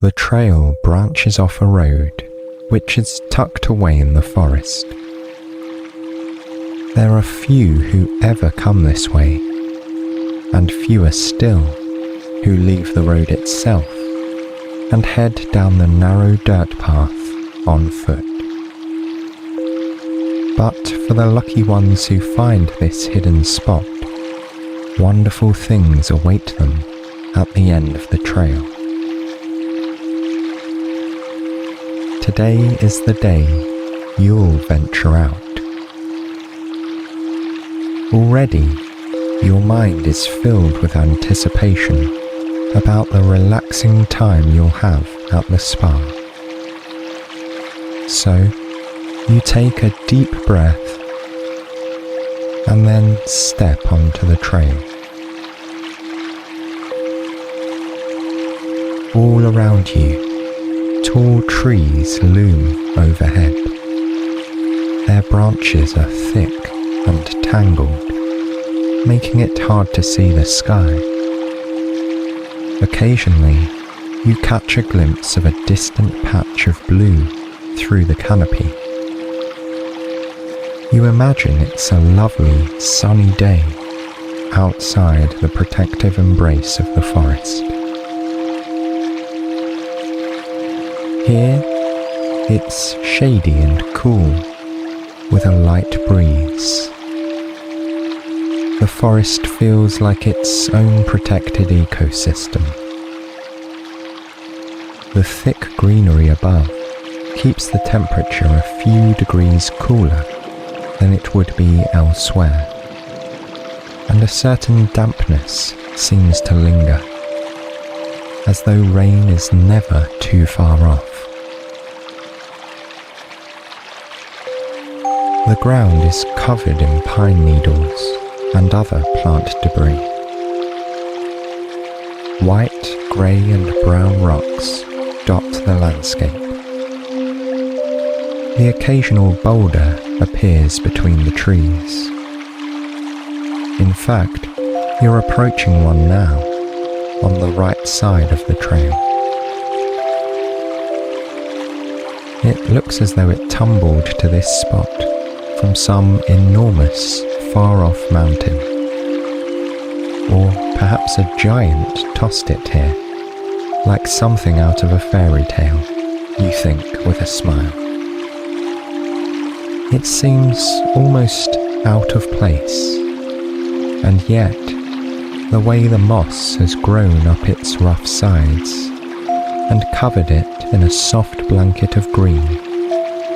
The trail branches off a road which is tucked away in the forest. There are few who ever come this way, and fewer still who leave the road itself and head down the narrow dirt path on foot. But for the lucky ones who find this hidden spot, wonderful things await them at the end of the trail. Today is the day you'll venture out. Already, your mind is filled with anticipation about the relaxing time you'll have at the spa. So, you take a deep breath and then step onto the trail. All around you, tall trees loom overhead. Their branches are thick and tangled, making it hard to see the sky. Occasionally, you catch a glimpse of a distant patch of blue through the canopy. You imagine it's a lovely, sunny day outside the protective embrace of the forest. Here, it's shady and cool, with a light breeze. The forest feels like its own protected ecosystem. The thick greenery above keeps the temperature a few degrees cooler than it would be elsewhere, and a certain dampness seems to linger, as though rain is never too far off. The ground is covered in pine needles and other plant debris. White, grey and brown rocks dot the landscape. The occasional boulder appears between the trees. In fact, you're approaching one now, on the right side of the trail. It looks as though it tumbled to this spot from some enormous, far-off mountain. Or perhaps a giant tossed it here, like something out of a fairy tale, you think with a smile. It seems almost out of place, and yet the way the moss has grown up its rough sides and covered it in a soft blanket of green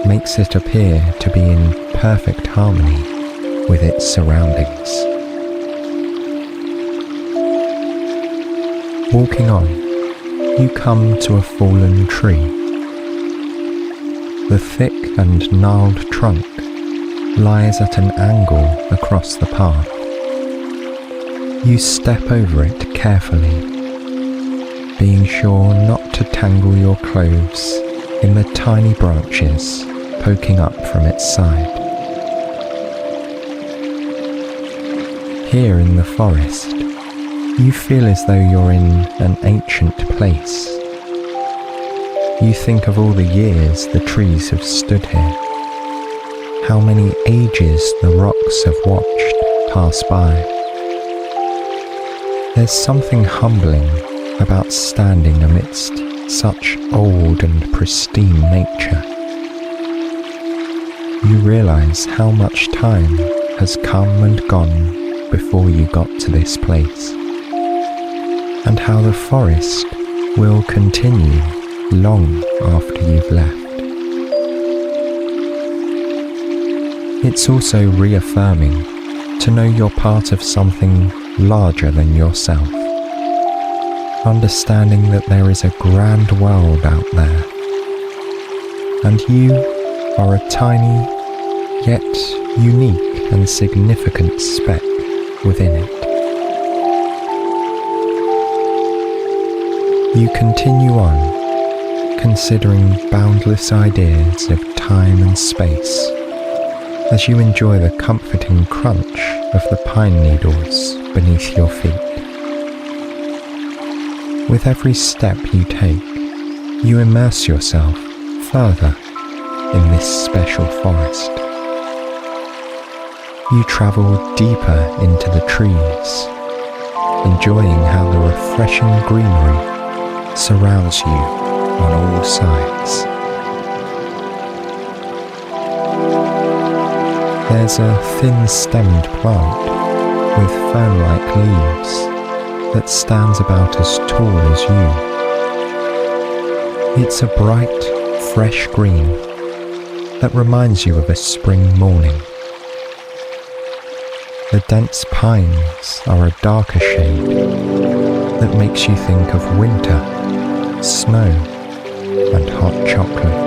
makes it appear to be in perfect harmony with its surroundings. Walking on, you come to a fallen tree. The thick and gnarled trunk lies at an angle across the path. You step over it carefully, being sure not to tangle your clothes in the tiny branches poking up from its side. Here in the forest, you feel as though you're in an ancient place. You think of all the years the trees have stood here, how many ages the rocks have watched pass by. There's something humbling about standing amidst such old and pristine nature. You realize how much time has come and gone before you got to this place, and how the forest will continue long after you've left. It's also reaffirming to know you're part of something larger than yourself, understanding that there is a grand world out there, and you are a tiny yet unique and significant speck within it. You continue on, considering boundless ideas of time and space, as you enjoy the comforting crunch of the pine needles beneath your feet. With every step you take, you immerse yourself further in this special forest. You travel deeper into the trees, enjoying how the refreshing greenery surrounds you on all sides. There's a thin-stemmed plant with fern-like leaves that stands about as tall as you. It's a bright, fresh green that reminds you of a spring morning. The dense pines are a darker shade that makes you think of winter, snow, and hot chocolate.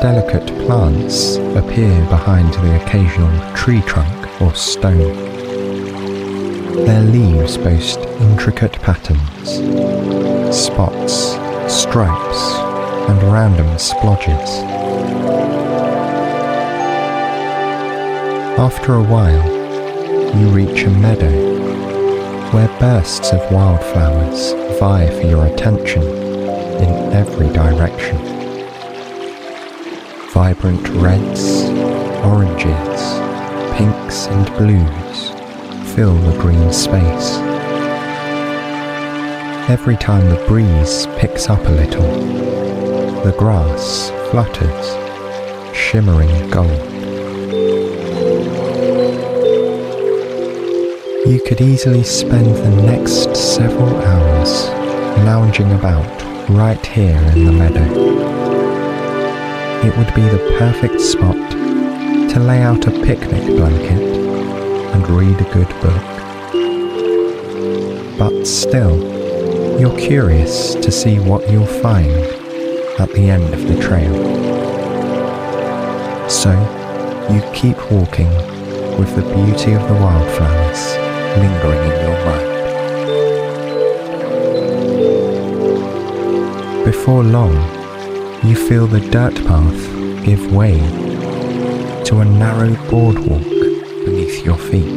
Delicate plants appear behind the occasional tree trunk or stone. Their leaves boast intricate patterns, spots, stripes, and random splodges. After a while, you reach a meadow where bursts of wildflowers vie for your attention in every direction. Vibrant reds, oranges, pinks and blues fill the green space. Every time the breeze picks up a little, the grass flutters, shimmering gold. You could easily spend the next several hours lounging about right here in the meadow. It would be the perfect spot to lay out a picnic blanket and read a good book. But still, you're curious to see what you'll find at the end of the trail. So, you keep walking with the beauty of the wildflowers lingering in your mind. Before long, you feel the dirt path give way to a narrow boardwalk beneath your feet.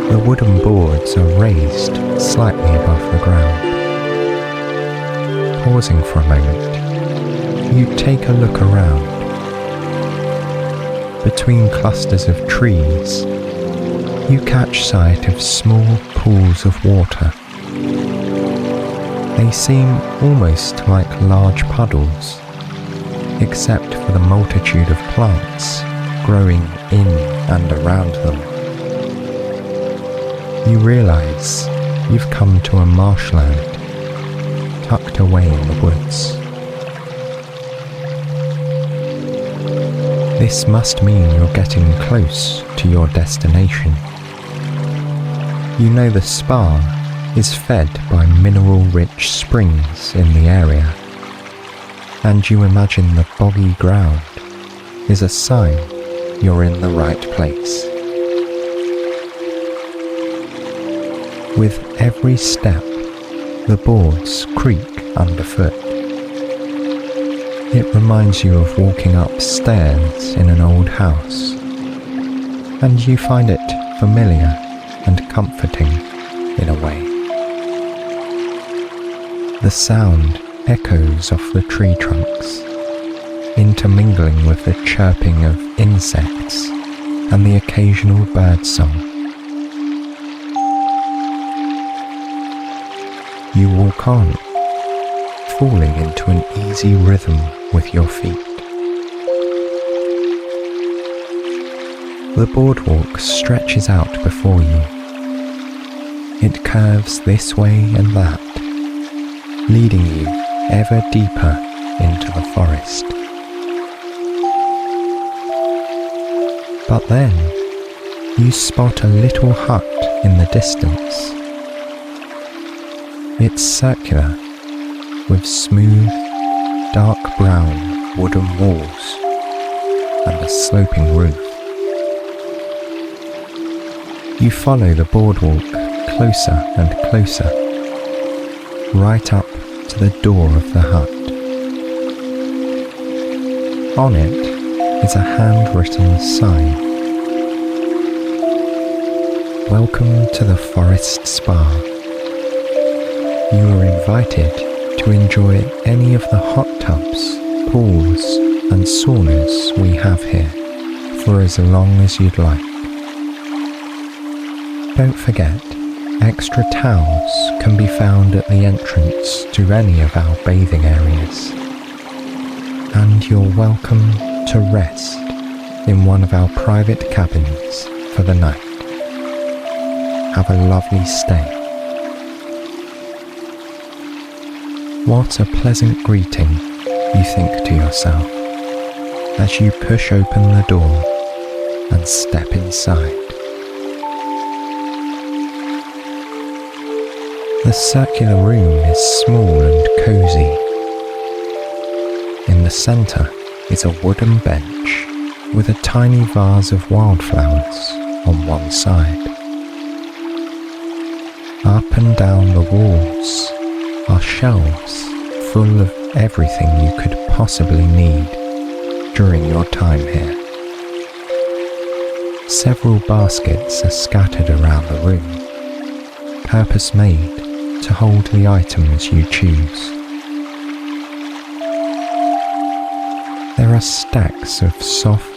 The wooden boards are raised slightly above the ground. Pausing for a moment, you take a look around. Between clusters of trees, you catch sight of small pools of water. They seem almost like large puddles, except for the multitude of plants growing in and around them. You realize you've come to a marshland tucked away in the woods. This must mean you're getting close to your destination. You know the spa is fed by mineral-rich springs in the area, and you imagine the boggy ground is a sign you're in the right place. With every step, the boards creak underfoot. It reminds you of walking upstairs in an old house, and you find it familiar and comforting in a way. The sound echoes off the tree trunks, intermingling with the chirping of insects and the occasional bird song. You walk on, falling into an easy rhythm with your feet. The boardwalk stretches out before you. It curves this way and that, leading you ever deeper into the forest. But then, you spot a little hut in the distance. It's circular, with smooth, dark brown wooden walls and a sloping roof. You follow the boardwalk closer and closer, right up to the door of the hut. On it is a handwritten sign. Welcome to the Forest Spa. You are invited to enjoy any of the hot tubs, pools and saunas we have here for as long as you'd like. Don't forget, extra towels can be found at the entrance to any of our bathing areas. And you're welcome to rest in one of our private cabins for the night. Have a lovely stay. What a pleasant greeting, you think to yourself, as you push open the door and step inside. The circular room is small and cozy. In the centre is a wooden bench with a tiny vase of wildflowers on one side. Up and down the walls are shelves full of everything you could possibly need during your time here. Several baskets are scattered around the room, purpose-made to hold the items you choose. There are stacks of soft,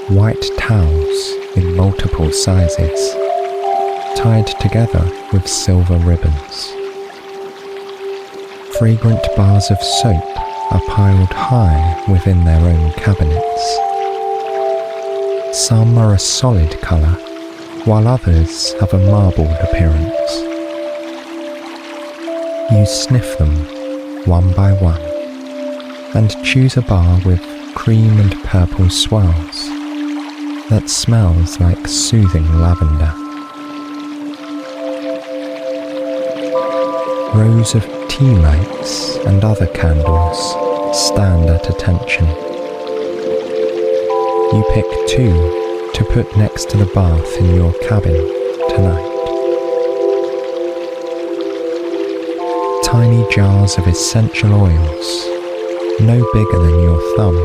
white towels in multiple sizes, tied together with silver ribbons. Fragrant bars of soap are piled high within their own cabinets. Some are a solid colour, while others have a marbled appearance. You sniff them one by one and choose a bar with cream and purple swirls that smells like soothing lavender. Rows of tea lights and other candles stand at attention. You pick two to put next to the bath in your cabin tonight. Tiny jars of essential oils, no bigger than your thumb,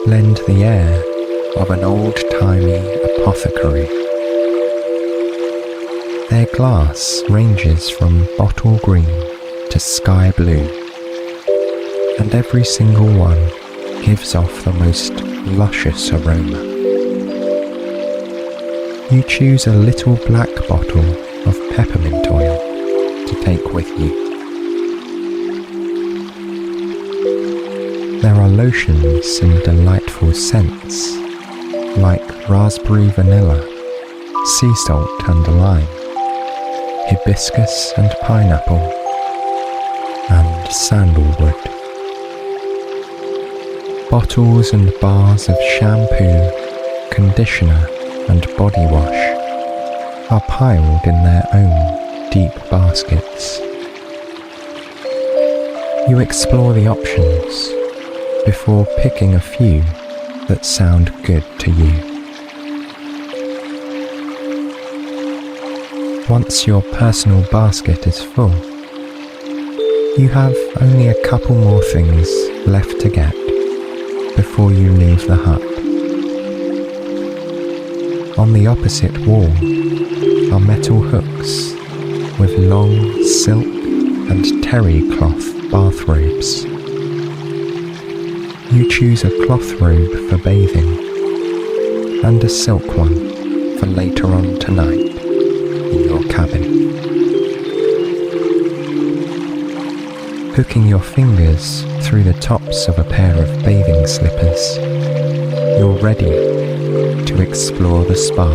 lend the air of an old-timey apothecary. Their glass ranges from bottle green to sky blue, and every single one gives off the most luscious aroma. You choose a little black bottle of peppermint oil to take with you. There are lotions and delightful scents like raspberry vanilla, sea salt and lime, hibiscus and pineapple, and sandalwood. Bottles and bars of shampoo, conditioner and body wash are piled in their own deep baskets. You explore the options before picking a few that sound good to you. Once your personal basket is full, you have only a couple more things left to get before you leave the hut. On the opposite wall are metal hooks with long silk and terry cloth bathrobes. You choose a cloth robe for bathing and a silk one for later on tonight in your cabin. Hooking your fingers through the tops of a pair of bathing slippers, you're ready to explore the spa.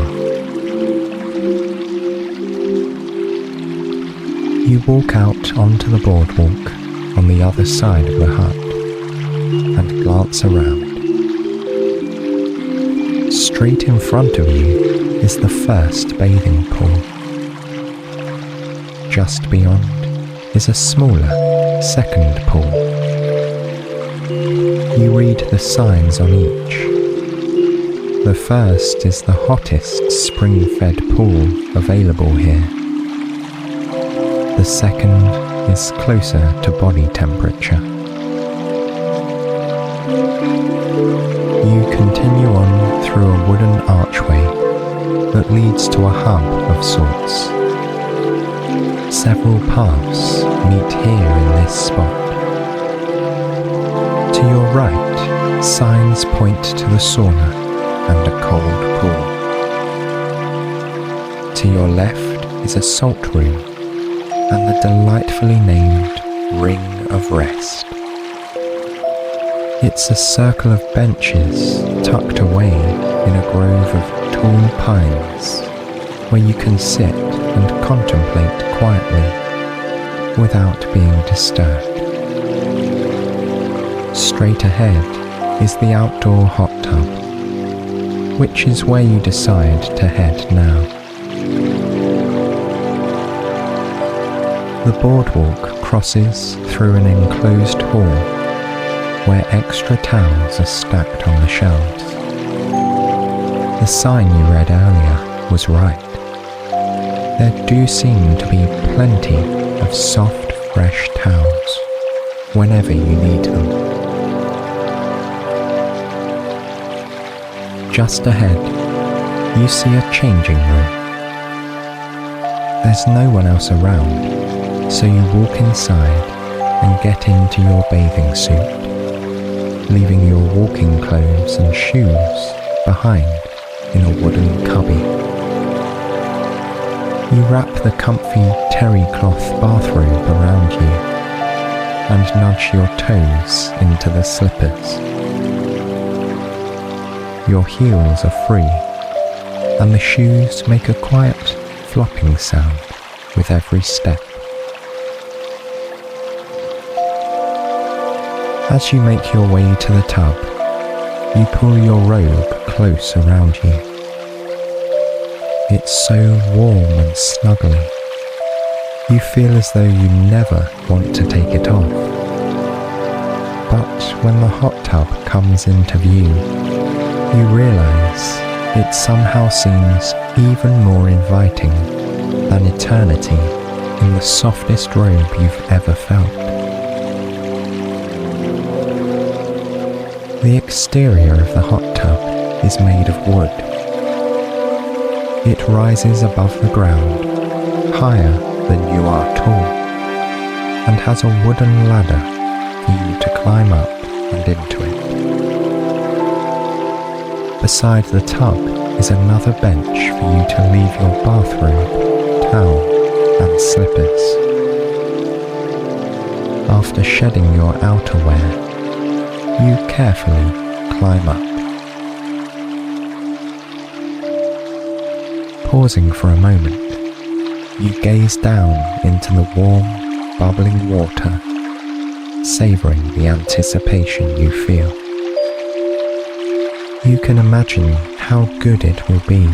You walk out onto the boardwalk on the other side of the hut and glance around. Straight in front of you is the first bathing pool. Just beyond is a smaller second pool. You read the signs on each. The first is the hottest spring-fed pool available here. The second is closer to body temperature. You continue on through a wooden archway that it leads to a hub of sorts. Several paths meet here in this spot. To your right, signs point to the sauna and a cold pool. To your left is a salt room and the delightfully named Ring of Rest. It's a circle of benches tucked away in a grove of tall pines where you can sit and contemplate quietly without being disturbed. Straight ahead is the outdoor hot tub, which is where you decide to head now. The boardwalk crosses through an enclosed hall where extra towels are stacked on the shelves. The sign you read earlier was right. There do seem to be plenty of soft, fresh towels whenever you need them. Just ahead, you see a changing room. There's no one else around, so you walk inside and get into your bathing suit, leaving your walking clothes and shoes behind in a wooden cubby. You wrap the comfy terry cloth bathrobe around you and nudge your toes into the slippers. Your heels are free, and the shoes make a quiet flopping sound with every step. As you make your way to the tub, you pull your robe close around you. It's so warm and snuggly. You feel as though you never want to take it off. But when the hot tub comes into view, you realise it somehow seems even more inviting than eternity in the softest robe you've ever felt. The exterior of the hot tub is made of wood. It rises above the ground, higher than you are tall, and has a wooden ladder for you to climb up and into it. Beside the tub is another bench for you to leave your bathrobe, towel, and slippers. After shedding your outerwear, you carefully climb up. Pausing for a moment, you gaze down into the warm, bubbling water, savouring the anticipation you feel. You can imagine how good it will be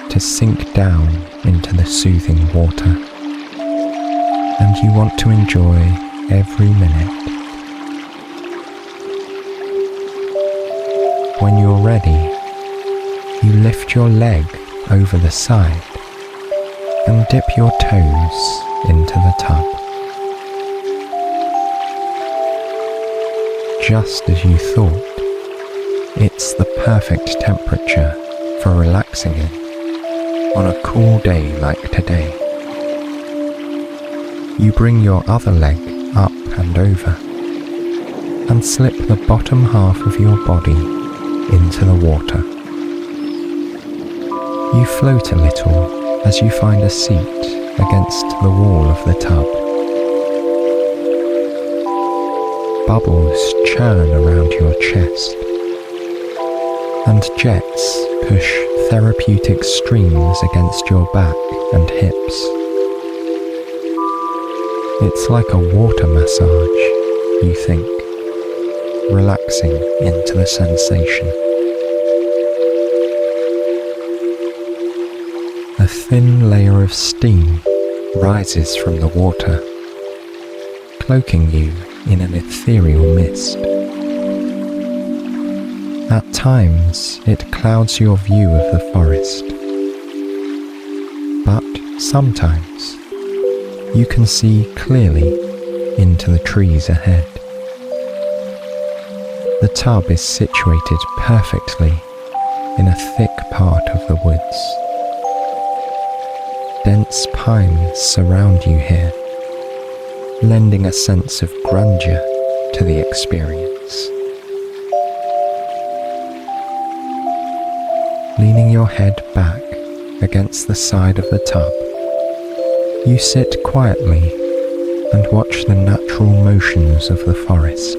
to sink down into the soothing water, and you want to enjoy every minute. When you're ready, you lift your leg over the side and dip your toes into the tub. Just as you thought, it's the perfect temperature for relaxing in on a cool day like today. You bring your other leg up and over and slip the bottom half of your body into the water. You float a little as you find a seat against the wall of the tub. Bubbles churn around your chest, and jets push therapeutic streams against your back and hips. It's like a water massage, you think, relaxing into the sensation. A thin layer of steam rises from the water, cloaking you in an ethereal mist. At times, it clouds your view of the forest, but sometimes you can see clearly into the trees ahead. The tub is situated perfectly in a thick part of the woods, Dense pines surround you here, lending a sense of grandeur to the experience. Leaning your head back against the side of the tub, you sit quietly and watch the natural motions of the forest.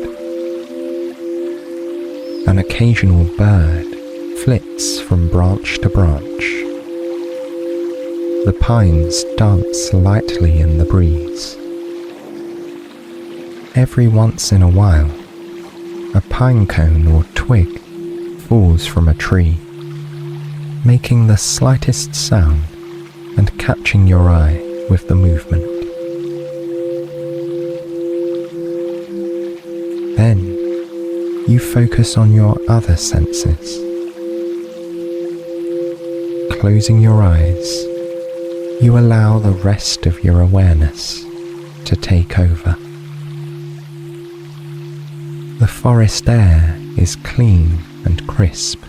An occasional bird flits from branch to branch. The pines dance lightly in the breeze. Every once in a while, a pine cone or twig falls from a tree, making the slightest sound and catching your eye with the movement. Then, you focus on your other senses. Closing your eyes, you allow the rest of your awareness to take over. The forest air is clean and crisp.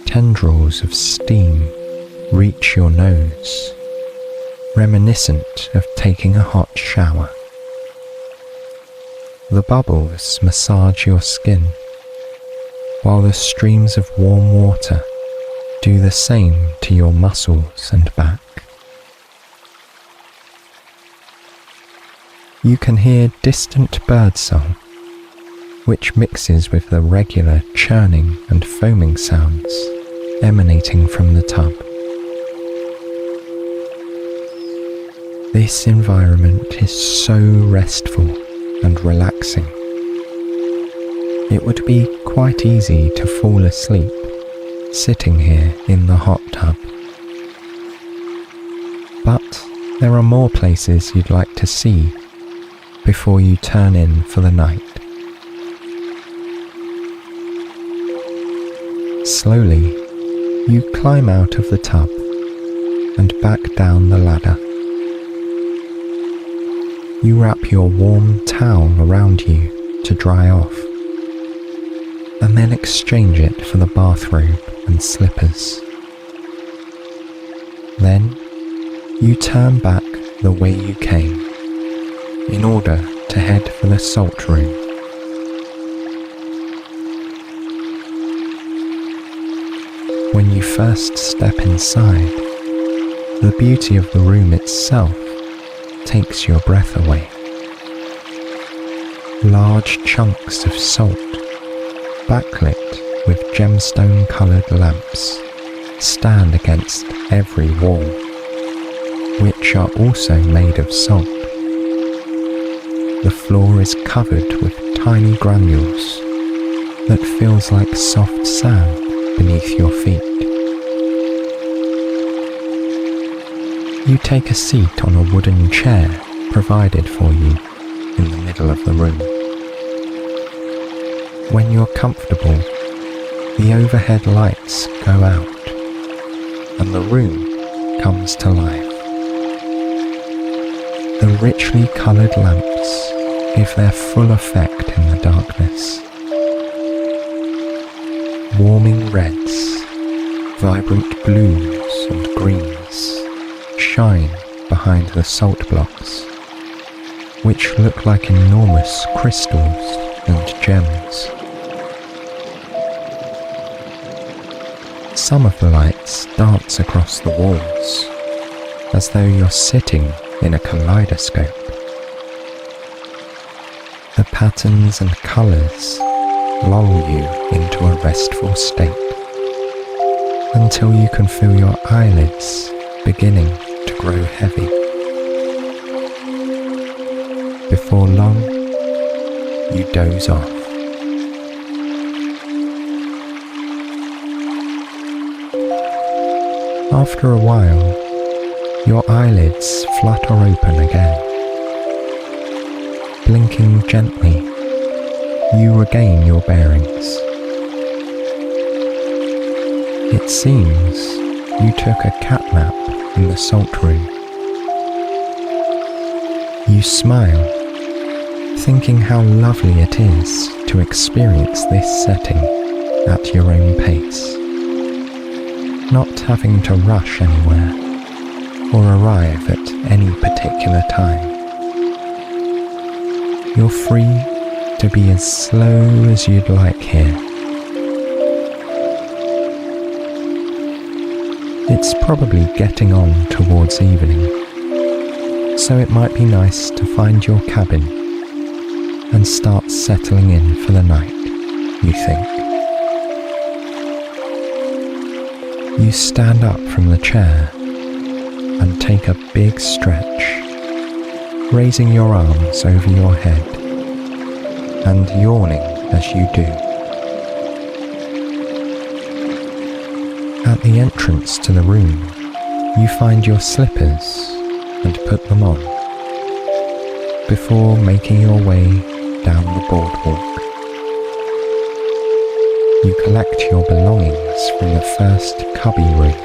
Tendrils of steam reach your nose, reminiscent of taking a hot shower. The bubbles massage your skin, while the streams of warm water do the same to your muscles and back. You can hear distant birdsong, which mixes with the regular churning and foaming sounds emanating from the tub. This environment is so restful and relaxing. It would be quite easy to fall asleep sitting here in the hot tub. But there are more places you'd like to see before you turn in for the night. Slowly, you climb out of the tub and back down the ladder. You wrap your warm towel around you to dry off, and then exchange it for the bathrobe and slippers. Then, you turn back the way you came, in order to head for the salt room. When you first step inside, the beauty of the room itself takes your breath away. Large chunks of salt, backlit with gemstone-coloured lamps, stand against every wall, which are also made of salt. The floor is covered with tiny granules that feels like soft sand beneath your feet. You take a seat on a wooden chair provided for you in the middle of the room. When you're comfortable, the overhead lights go out and the room comes to life. The richly coloured lamps give their full effect in the darkness. Warming reds, vibrant blues and greens shine behind the salt blocks, which look like enormous crystals and gems. Some of the lights dance across the walls, as though you're sitting in a kaleidoscope. The patterns and colours lull you into a restful state, until you can feel your eyelids beginning to grow heavy. Before long, you doze off. After a while, your eyelids flutter open again. Blinking gently, you regain your bearings. It seems you took a cat nap in the salt room. You smile, thinking how lovely it is to experience this setting at your own pace. Not having to rush anywhere or arrive at any particular time. You're free to be as slow as you'd like here. It's probably getting on towards evening, so it might be nice to find your cabin and start settling in for the night, you think. You stand up from the chair and take a big stretch, raising your arms over your head and yawning as you do. At the entrance to the room, you find your slippers and put them on, before making your way down the boardwalk. You collect your belongings from the first cubby room,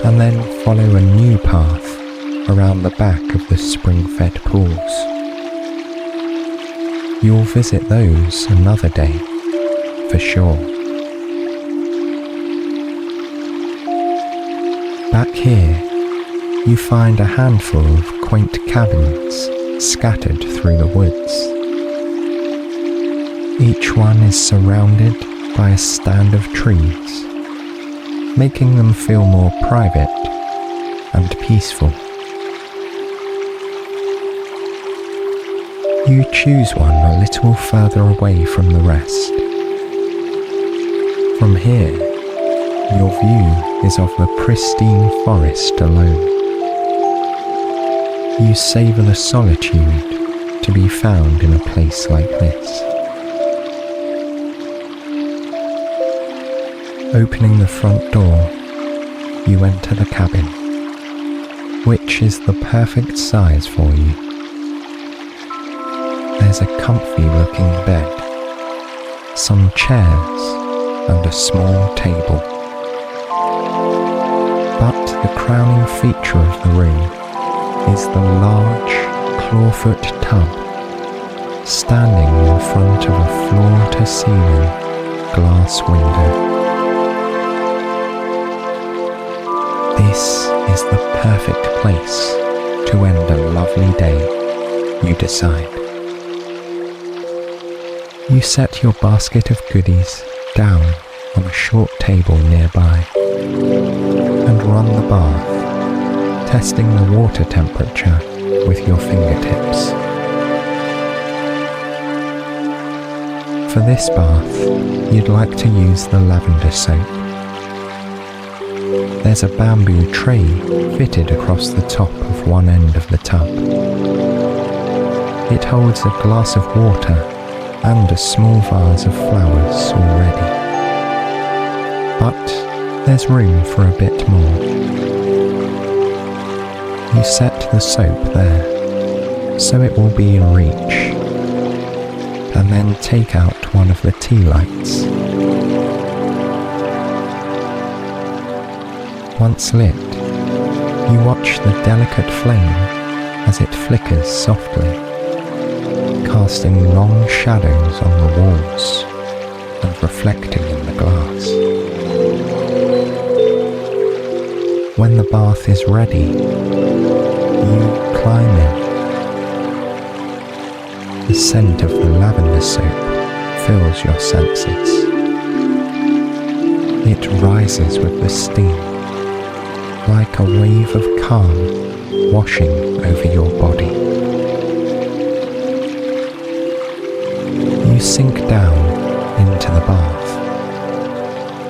and then follow a new path around the back of the spring-fed pools. You'll visit those another day, for sure. Back here, you find a handful of quaint cabins scattered through the woods. Each one is surrounded by a stand of trees, making them feel more private and peaceful. You choose one a little further away from the rest. From here, your view is of the pristine forest alone. You savour the solitude to be found in a place like this. Opening the front door, you enter the cabin, which is the perfect size for you. There's a comfy looking bed, some chairs and a small table. But the crowning feature of the room is the large clawfoot tub standing in front of a floor-to-ceiling glass window. This is the perfect place to end a lovely day, you decide. You set your basket of goodies down on a short table nearby and run the bath, testing the water temperature with your fingertips. For this bath, you'd like to use the lavender soap. There's a bamboo tray fitted across the top of one end of the tub. It holds a glass of water and a small vase of flowers already. But there's room for a bit more. You set the soap there, so it will be in reach, and then take out one of the tea lights. Once lit, you watch the delicate flame as it flickers softly, casting long shadows on the walls and reflecting in the glass. When the bath is ready, you climb in. The scent of the lavender soap fills your senses. It rises with the steam, like a wave of calm washing over your body. You sink down into the bath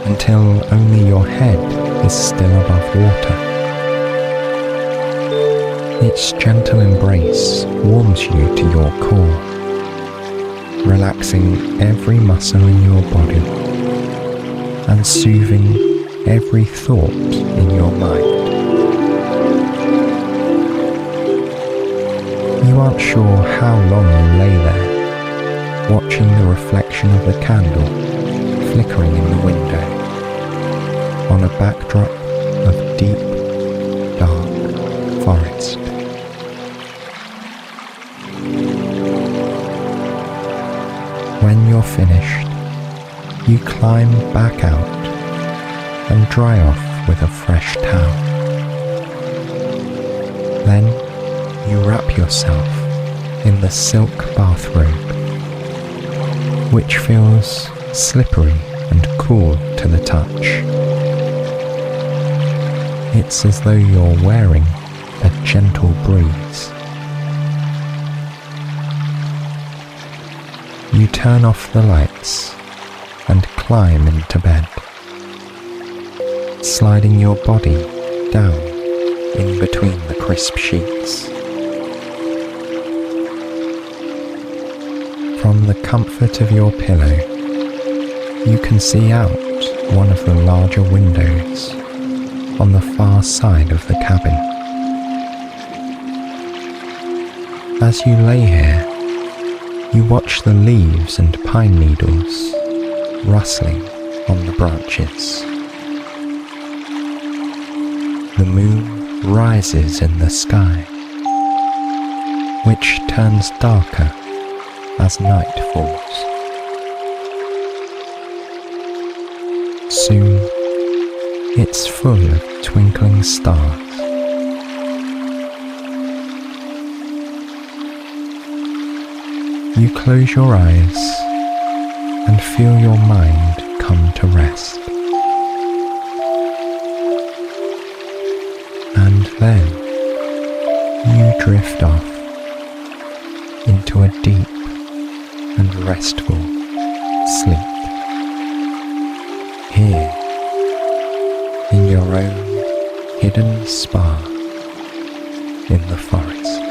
until only your head is still above water. Its gentle embrace warms you to your core, relaxing every muscle in your body and soothing every thought in your mind. You aren't sure how long you lay there, watching the reflection of the candle flickering in the window on a backdrop of deep, dark forest. When you're finished, you climb back out and dry off with a fresh towel. Then you wrap yourself in the silk bathrobe, which feels slippery and cool to the touch. It's as though you're wearing a gentle breeze. You turn off the lights and climb into bed, sliding your body down in between the crisp sheets. From the comfort of your pillow, you can see out one of the larger windows on the far side of the cabin. As you lay here, you watch the leaves and pine needles rustling on the branches. The moon rises in the sky, which turns darker as night falls. Soon, it's full of twinkling stars. You close your eyes and feel your mind come to rest. And then you drift off into a deep and restful sleep. Here, in your own hidden spa in the forest.